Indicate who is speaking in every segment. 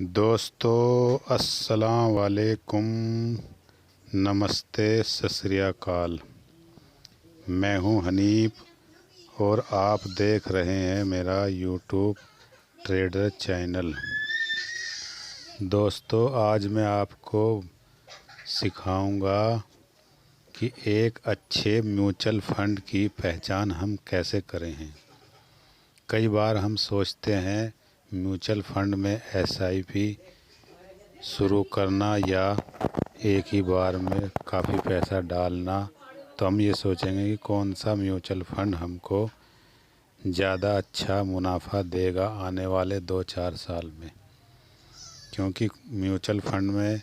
Speaker 1: दोस्तों अस्सलाम वालेकुम, नमस्ते, सत श्री अकाल। मैं हूं हनीफ और आप देख रहे हैं मेरा यूट्यूब ट्रेडर चैनल। दोस्तों आज मैं आपको सिखाऊंगा कि एक अच्छे म्यूचुअल फंड की पहचान हम कैसे करें हैं। कई बार हम सोचते हैं म्यूचुअल फंड में एसआईपी शुरू करना या एक ही बार में काफ़ी पैसा डालना, तो हम ये सोचेंगे कि कौन सा म्यूचुअल फंड हमको ज़्यादा अच्छा मुनाफा देगा आने वाले 2-4 साल में। क्योंकि म्यूचुअल फंड में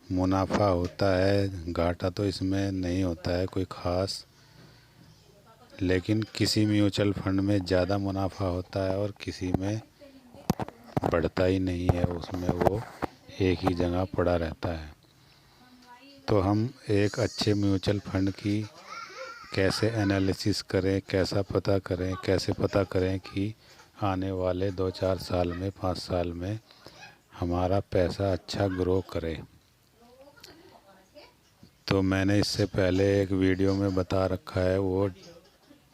Speaker 1: मुनाफा होता है, घाटा तो इसमें नहीं होता है कोई ख़ास, लेकिन किसी म्यूचुअल फंड में ज़्यादा मुनाफा होता है और किसी में बढ़ता ही नहीं है, उसमें वो एक ही जगह पड़ा रहता है। तो हम एक अच्छे म्यूचुअल फंड की कैसे एनालिसिस करें, कैसे पता करें कि आने वाले 2-4 साल में, 5 साल में हमारा पैसा अच्छा ग्रो करे। तो मैंने इससे पहले एक वीडियो में बता रखा है, वो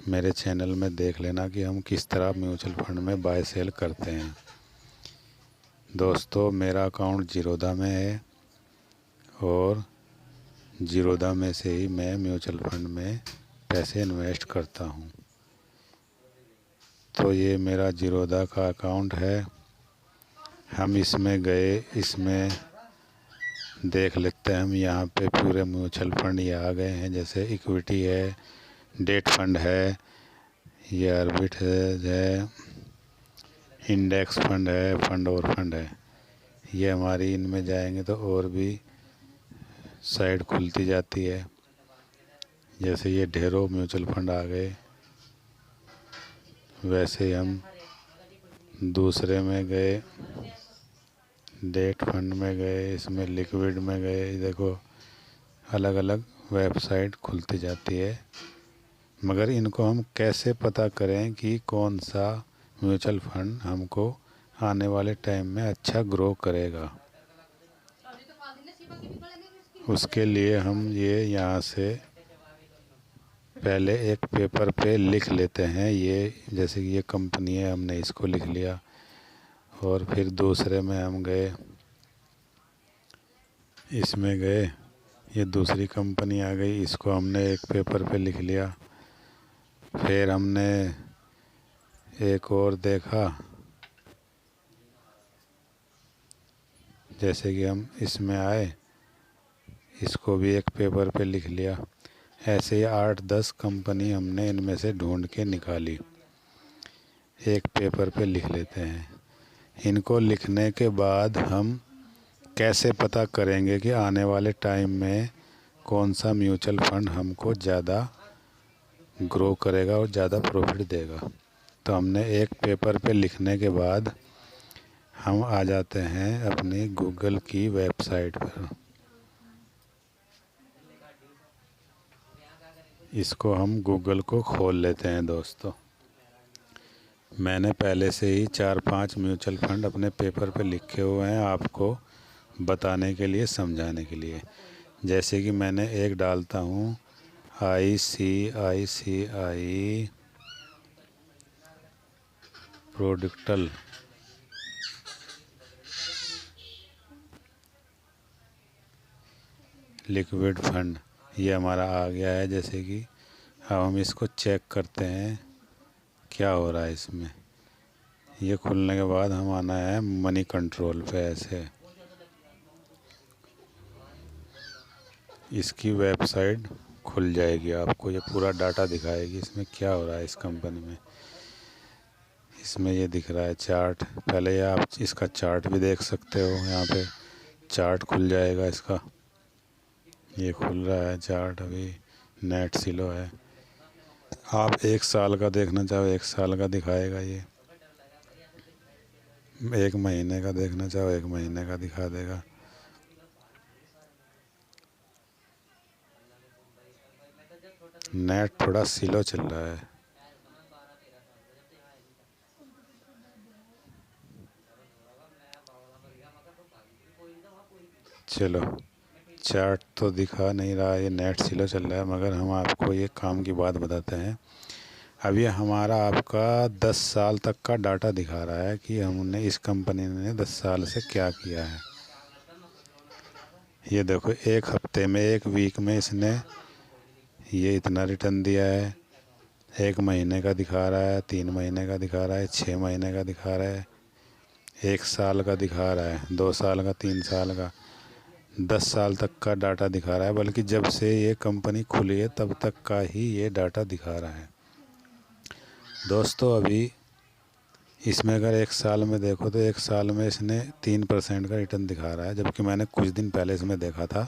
Speaker 1: मेरे चैनल में देख लेना कि हम किस तरह म्यूचुअल फंड में बाय सेल करते हैं। दोस्तों मेरा अकाउंट जीरोधा में है और जीरोधा में से ही मैं म्यूचुअल फंड में पैसे इन्वेस्ट करता हूँ। तो ये मेरा जीरोधा का अकाउंट है। हम इसमें गए, इसमें देख लेते हैं। हम यहाँ पे पूरे म्यूचुअल फंड ये आ गए हैं, जैसे इक्विटी है, डेट फंड है, ये आर्बिट्रेज है, इंडेक्स फंड है, फंड और फंड है। ये हमारी इनमें जाएंगे तो और भी साइड खुलती जाती है। जैसे ये ढेरों म्यूचुअल फंड आ गए, वैसे हम दूसरे में गए, डेट फंड में गए, इसमें लिक्विड में गए। देखो अलग अलग वेबसाइट खुलती जाती है, मगर इनको हम कैसे पता करें कि कौन सा म्यूचुअल फंड हमको आने वाले टाइम में अच्छा ग्रो करेगा। उसके लिए हम ये यहाँ से पहले एक पेपर पे लिख लेते हैं। ये जैसे कि ये कंपनी है, हमने इसको लिख लिया। और फिर दूसरे में हम गए, इसमें गए, ये दूसरी कंपनी आ गई, इसको हमने एक पेपर पे लिख लिया। फिर हमने एक और देखा, जैसे कि हम इसमें आए, इसको भी एक पेपर पे लिख लिया। ऐसे ही 8-10 कंपनी हमने इनमें से ढूंढ के निकाली, एक पेपर पे लिख लेते हैं। इनको लिखने के बाद हम कैसे पता करेंगे कि आने वाले टाइम में कौन सा म्यूचुअल फंड हमको ज़्यादा ग्रो करेगा और ज़्यादा प्रॉफिट देगा। तो हमने एक पेपर पे लिखने के बाद हम आ जाते हैं अपनी गूगल की वेबसाइट पर। इसको हम गूगल को खोल लेते हैं। दोस्तों मैंने पहले से ही 4-5 म्यूचुअल फंड अपने पेपर पे लिखे हुए हैं, आपको बताने के लिए, समझाने के लिए। जैसे कि मैंने एक डालता हूँ ICICI प्रोडक्टल, लिक्विड फंड, ये हमारा आ गया है। जैसे कि अब हम इसको चेक करते हैं क्या हो रहा है इसमें। ये खुलने के बाद हम आना है मनी कंट्रोल पे। ऐसे इसकी वेबसाइट खुल जाएगी, आपको ये पूरा डाटा दिखाएगी इसमें क्या हो रहा है इस कंपनी में। इसमें ये दिख रहा है चार्ट, पहले ये आप इसका चार्ट भी देख सकते हो। यहाँ पे चार्ट खुल जाएगा इसका, ये खुल रहा है चार्ट, अभी नेट स्लो है। आप 1 साल का देखना चाहो 1 साल का दिखाएगा, ये 1 महीने का देखना चाहो 1 महीने का दिखा देगा। नेट थोड़ा स्लो चल रहा है। चलो, चार्ट तो दिखा नहीं रहा, ये नेट स्लो चल रहा है, मगर हम आपको ये काम की बात बताते हैं। अब ये हमारा आपका 10 साल तक का डाटा दिखा रहा है कि हमने इस कंपनी ने 10 साल से क्या किया है। ये देखो, एक हफ्ते में, एक वीक में इसने ये इतना रिटर्न दिया है। 1 महीने का दिखा रहा है, 3 महीने का दिखा रहा है, 6 महीने का दिखा रहा है, 1 साल का दिखा रहा है, 2 साल का, 3 साल का, 10 साल तक का डाटा दिखा रहा है। बल्कि जब से ये कंपनी खुली है तब तक का ही ये डाटा दिखा रहा है दोस्तों। अभी इसमें अगर 1 साल में देखो तो 1 साल में इसने 3% का रिटर्न दिखा रहा है, जबकि मैंने कुछ दिन पहले इसमें देखा था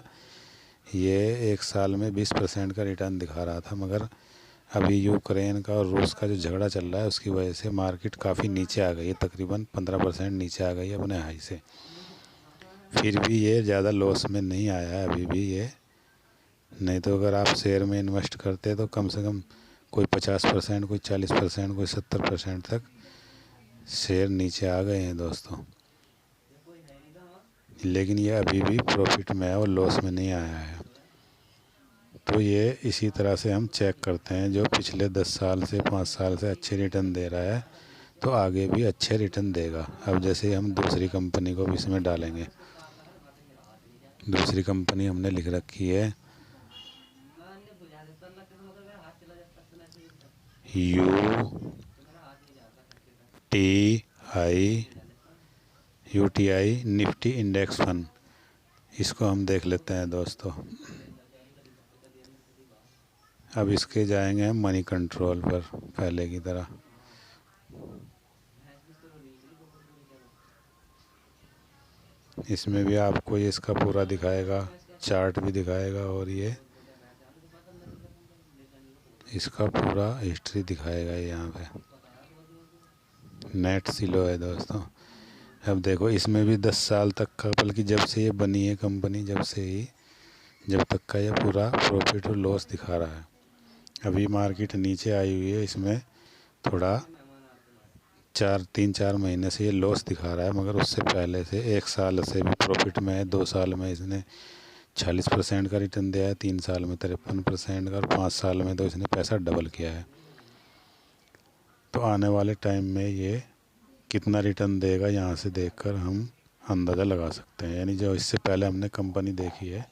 Speaker 1: ये 1 साल में 20% का रिटर्न दिखा रहा था। मगर अभी यूक्रेन का और रूस का जो झगड़ा चल रहा है उसकी वजह से मार्केट काफ़ी नीचे आ गई है, तकरीबन 15% नीचे आ गई है अपने हाई से। फिर भी ये ज़्यादा लॉस में नहीं आया है अभी भी ये। नहीं तो अगर आप शेयर में इन्वेस्ट करते तो कम से कम कोई 50%, कोई 40%, कोई 70% तक शेयर नीचे आ गए हैं दोस्तों। लेकिन ये अभी भी प्रॉफिट में है और लॉस में नहीं आया है। तो ये इसी तरह से हम चेक करते हैं, जो पिछले 10 साल से, 5 साल से अच्छे रिटर्न दे रहा है तो आगे भी अच्छे रिटर्न देगा। अब जैसे हम दूसरी कंपनी को भी इसमें डालेंगे। दूसरी कंपनी हमने लिख रखी है यूटीआई निफ्टी इंडेक्स फंड। इसको हम देख लेते हैं दोस्तों। अब इसके जाएंगे हम मनी कंट्रोल पर पहले की तरह। इसमें भी आपको ये इसका पूरा दिखाएगा, चार्ट भी दिखाएगा और ये इसका पूरा हिस्ट्री दिखाएगा। यहाँ पे नेट स्लो है दोस्तों। अब देखो, इसमें भी 10 साल तक का, बल्कि जब से ये बनी है कंपनी, जब तक का ये पूरा प्रॉफिट और लॉस दिखा रहा है। अभी मार्केट नीचे आई हुई है, इसमें थोड़ा 3-4 महीने से ये लॉस दिखा रहा है, मगर उससे पहले से 1 साल से भी प्रॉफिट में है। 2 साल में इसने 40% का रिटर्न दिया है, 3 साल में 53% का, और 5 साल में तो इसने पैसा डबल किया है। तो आने वाले टाइम में ये कितना रिटर्न देगा, यहाँ से देखकर हम अंदाज़ा लगा सकते हैं। यानी जो इससे पहले हमने कंपनी देखी है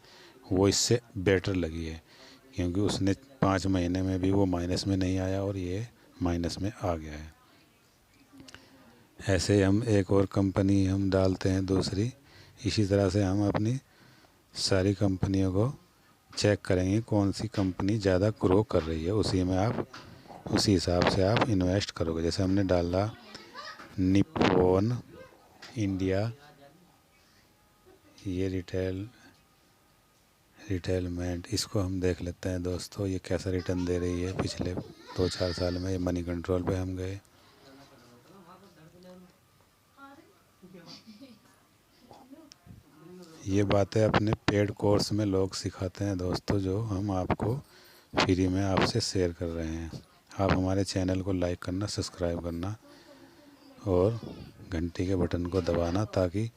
Speaker 1: वो इससे बेटर लगी है, क्योंकि उसने 5 महीने में भी वो माइनस में नहीं आया और ये माइनस में आ गया है। ऐसे हम एक और कंपनी हम डालते हैं दूसरी। इसी तरह से हम अपनी सारी कंपनियों को चेक करेंगे कौन सी कंपनी ज़्यादा ग्रो कर रही है, उसी हिसाब से आप इन्वेस्ट करोगे। जैसे हमने डाला निप्पॉन इंडिया, ये रिटेलमेंट, इसको हम देख लेते हैं दोस्तों ये कैसा रिटर्न दे रही है पिछले 2-4 साल में। ये मनी कंट्रोल पे हम गए। ये बातें अपने पेड कोर्स में लोग सिखाते हैं दोस्तों, जो हम आपको फ्री में आपसे शेयर कर रहे हैं। आप हमारे चैनल को लाइक करना, सब्सक्राइब करना और घंटी के बटन को दबाना, ताकि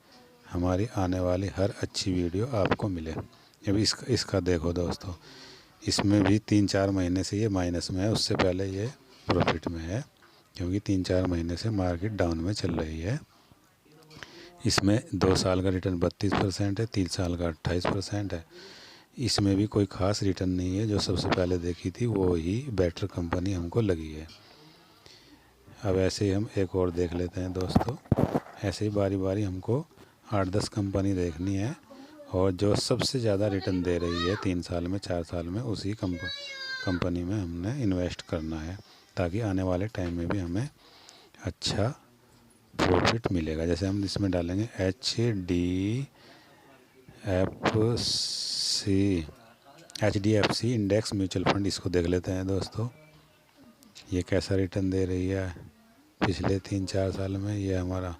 Speaker 1: हमारी आने वाली हर अच्छी वीडियो आपको मिले। अभी इसका देखो दोस्तों, इसमें भी 3-4 महीने से ये माइनस में है, उससे पहले ये प्रॉफिट में है, क्योंकि 3-4 महीने से मार्केट डाउन में चल रही है। इसमें 2 साल का रिटर्न 32% है, 3 साल का 28% है। इसमें भी कोई ख़ास रिटर्न नहीं है। जो सबसे पहले देखी थी वो ही बेटर कंपनी हमको लगी है। अब ऐसे ही हम एक और देख लेते हैं दोस्तों। ऐसे ही बारी बारी हमको 8-10 कंपनी देखनी है, और जो सबसे ज़्यादा रिटर्न दे रही है 3 साल में, 4 साल में, उसी कंपनी में हमने इन्वेस्ट करना है, ताकि आने वाले टाइम में भी हमें अच्छा प्रॉफिट मिलेगा। जैसे हम इसमें डालेंगे HDFC इंडेक्स म्यूचुअल फंड। इसको देख लेते हैं दोस्तों, ये कैसा रिटर्न दे रही है पिछले 3-4 साल में। ये हमारा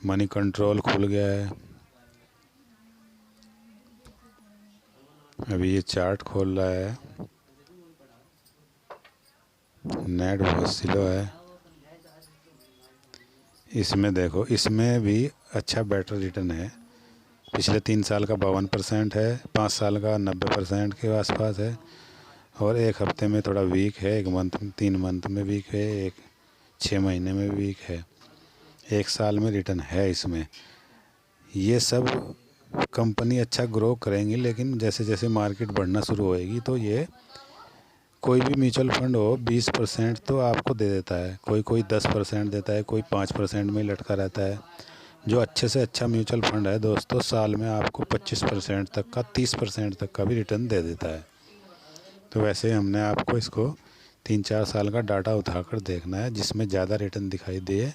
Speaker 1: मनी कंट्रोल खुल गया है। अभी ये चार्ट खोल रहा है। नेट बहुत स्लो है। इसमें देखो, इसमें भी अच्छा बेटर रिटर्न है, पिछले 3 साल का 52% है, 5 साल का 90% के आसपास है, और एक हफ्ते में थोड़ा वीक है, एक मंथ 3 मंथ में वीक है, एक 6 महीने में वीक है, 1 साल में रिटर्न है इसमें। ये सब कंपनी अच्छा ग्रो करेंगी, लेकिन जैसे जैसे मार्केट बढ़ना शुरू होएगी तो ये कोई भी म्यूचुअल फंड हो 20% तो आपको दे देता है, कोई कोई 10% देता है, कोई 5% में लटका रहता है। जो अच्छे से अच्छा म्यूचुअल फंड है दोस्तों, साल में आपको 25% तक का, 30% तक का भी रिटर्न दे देता है। तो वैसे हमने आपको इसको 3-4 साल का डाटा उठाकर देखना है, जिसमें ज़्यादा रिटर्न दिखाई दे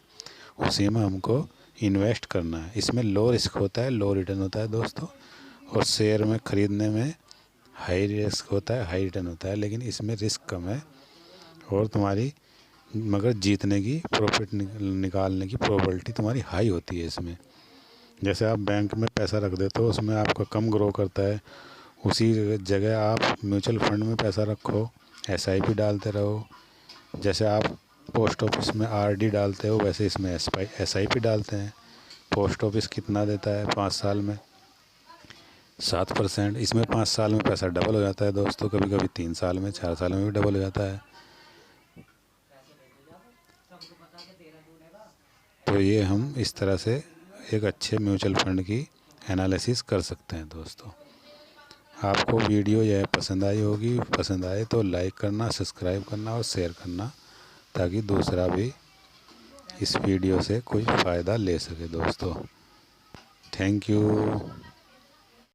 Speaker 1: उसी में हमको इन्वेस्ट करना है। इसमें लो रिस्क होता है, लो रिटर्न होता है दोस्तों, और शेयर में ख़रीदने में हाई रिस्क होता है, हाई रिटर्न होता है, लेकिन इसमें रिस्क कम है और तुम्हारी मगर जीतने की, प्रॉफिट निकालने की प्रोबेबिलिटी तुम्हारी हाई होती है इसमें। जैसे आप बैंक में पैसा रख देते हो, उसमें आपका कम ग्रो करता है, उसी जगह आप म्यूचुअल फंड में पैसा रखो, SIP डालते रहो। जैसे आप पोस्ट ऑफिस में RD डालते हो, वैसे इसमें SIP डालते हैं। पोस्ट ऑफिस कितना देता है 5 साल में? 7%। इसमें 5 साल में पैसा डबल हो जाता है दोस्तों, कभी कभी 3 साल में, 4 साल में भी डबल हो जाता है। तो ये हम इस तरह से एक अच्छे म्यूचुअल फंड की एनालिसिस कर सकते हैं दोस्तों। आपको वीडियो यह पसंद आई होगी, पसंद आए तो लाइक करना, सब्सक्राइब करना और शेयर करना, ताकि दूसरा भी इस वीडियो से कोई फ़ायदा ले सके दोस्तों। Thank you.